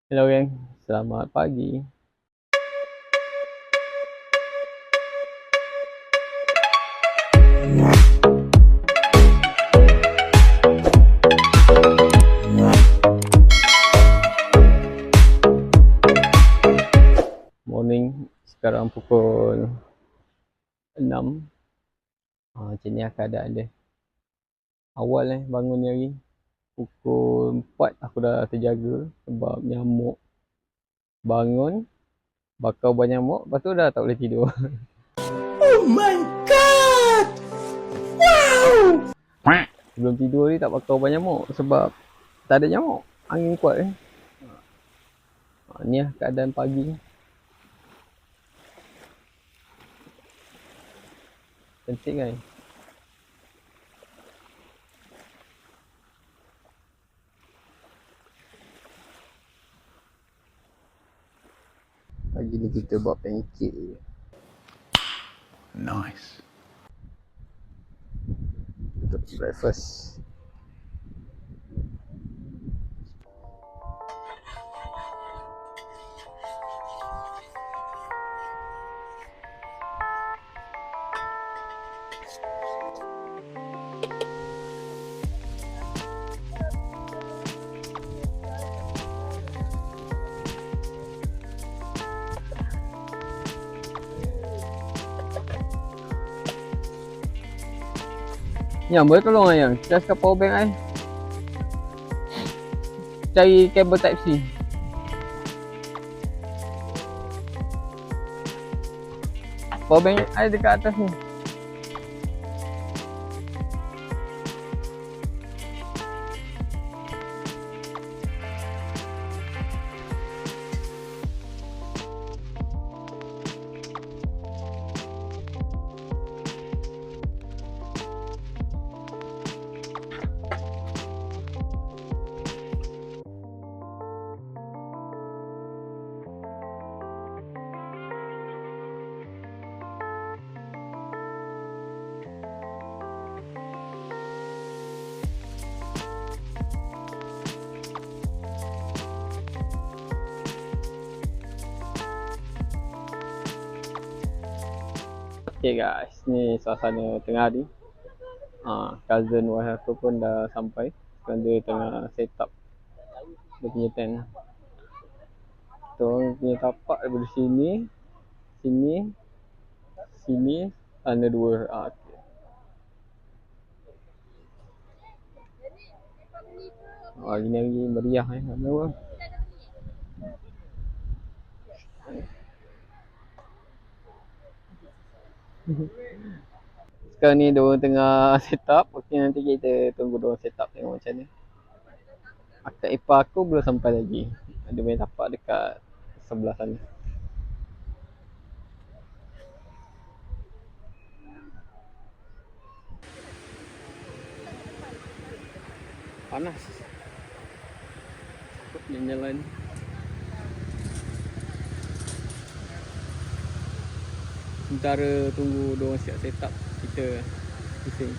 Hello geng, selamat pagi. Morning, sekarang pukul 6. Macam ni lah keadaan dia. Awal bangun ni hari. Pukul 4 aku dah terjaga sebab nyamuk. Bangun, bakar ubat nyamuk, lepas tu dah tak boleh tidur. Oh my god! Wow! Sebelum tidur ni tak bakar ubat nyamuk sebab tak ada nyamuk. Angin kuat Ni lah keadaan pagi ni. Cantik kan? Pagi ni kita buat pancake je. Nice. Untuk breakfast. Yang boleh tolong ayang, charge kat power bank ai. Cari kabel type C. Power bank ai dekat atas ni. Okay guys, ni suasana tengah hari. Cousin wife aku pun dah sampai. Sekarang dia tengah set up dia punya tent. Tu orang punya tapak daripada sini, sini, sini, sana dua. Okay. Hari ni hari meriah mana apa. Sekarang ni diorang tengah set up. Okay, nanti kita tunggu diorang set up tengok macam mana. Akak ipar aku belum sampai lagi. Dia punya tapak dekat sebelah sana. Panas. Dia jalan. Sementara tunggu diorang siap set up, kita pusing.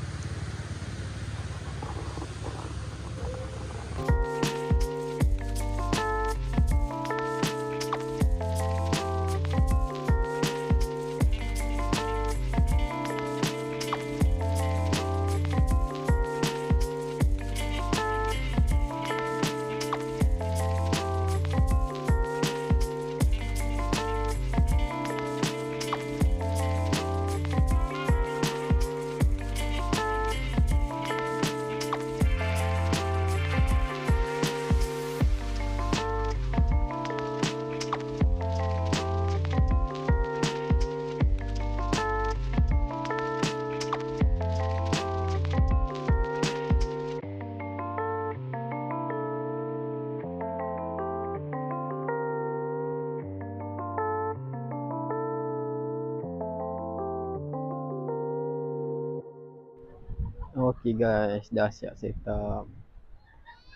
Okay guys, dah siap set up.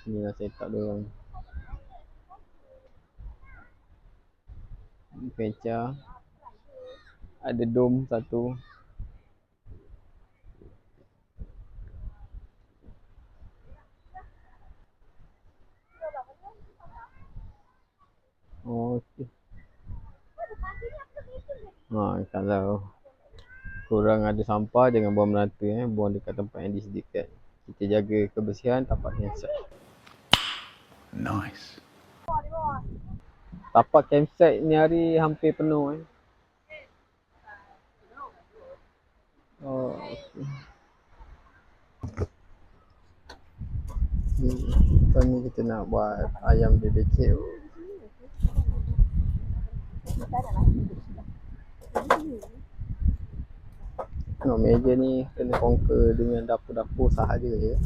Ni dah set up diorang. Pecah. Ada dom satu. okey. Kalau korang ada sampah jangan buang merata, buang dekat tempat yang disediakan. Kita jaga kebersihan tapak campsite. Nice. Tapak campsite ni hari hampir penuh. Oh, okey. Lepas ni kita nak buat ayam BBQ. Tengok meja ni kena conquer dengan dapur-dapur sahaja je.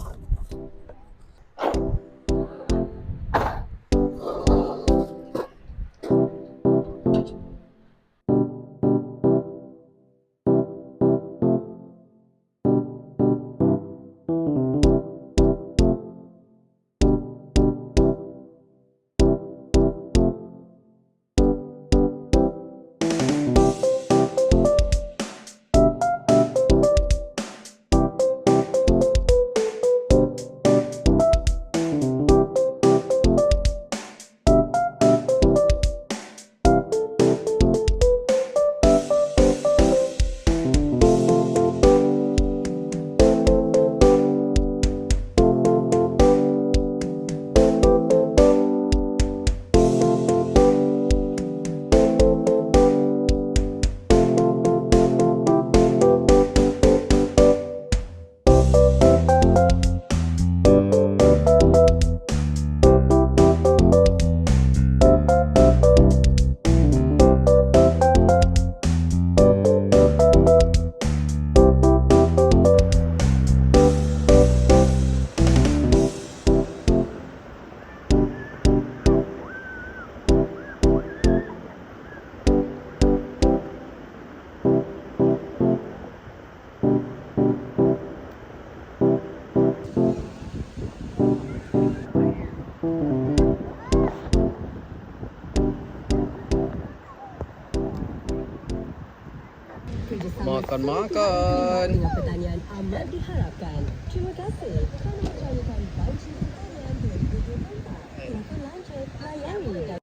Makan. Dengan pertanian amat diharapkan. Terima kasih kerana menjayakan Banci Pertanian 2024. Silakan lanjut layari dan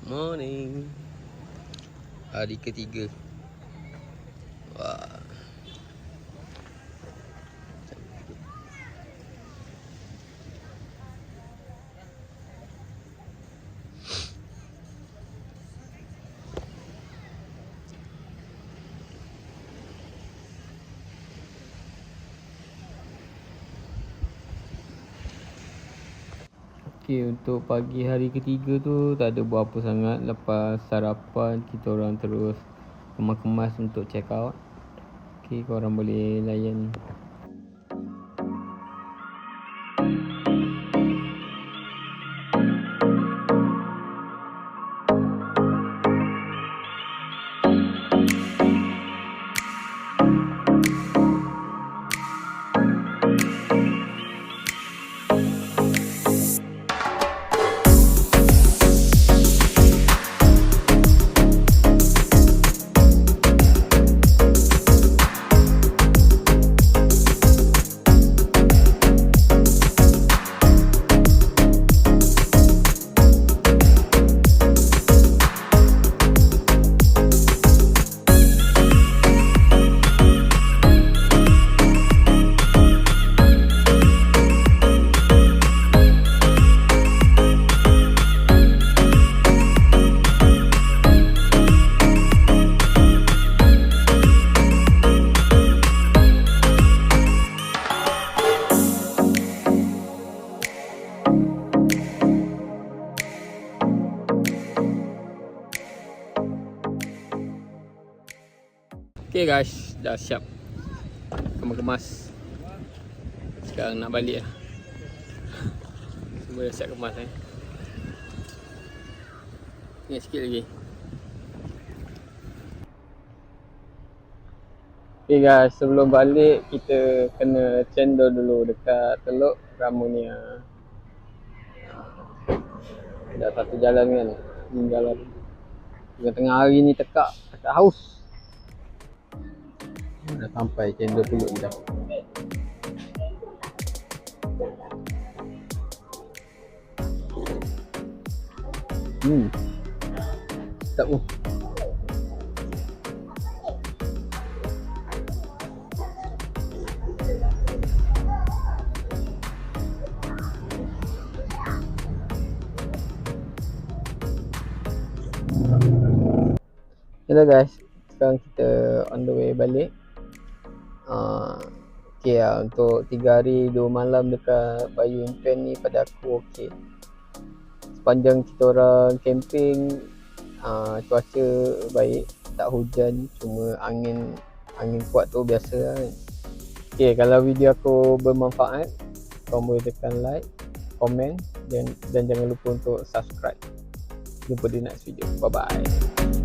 Morning. Hari ketiga. Wah. Okey, untuk pagi hari ketiga tu tak ada buat apa sangat. Lepas sarapan kita orang terus kemas-kemas untuk check out. Okey, korang boleh layan. Okay guys, dah siap kemas-kemas. Sekarang nak balik lah. Semua dah siap kemas Ingat sikit lagi. Okay guys, sebelum balik kita kena cendol dulu dekat Teluk Ramunia. Dah satu jalan kan, ni jalan tengah hari ni tekak haus. Dah sampai cendol Teluk ni dah. Sedap pun. Hello guys, sekarang kita on the way balik. Okay lah, untuk 3 hari 2 malam dekat Bayu Impen ni pada aku okay. Sepanjang kita orang camping, cuaca baik, tak hujan, cuma angin kuat tu biasa lah. Okay, kalau video aku bermanfaat, korang boleh tekan like, komen dan jangan lupa untuk subscribe. Jumpa di next video. Bye bye.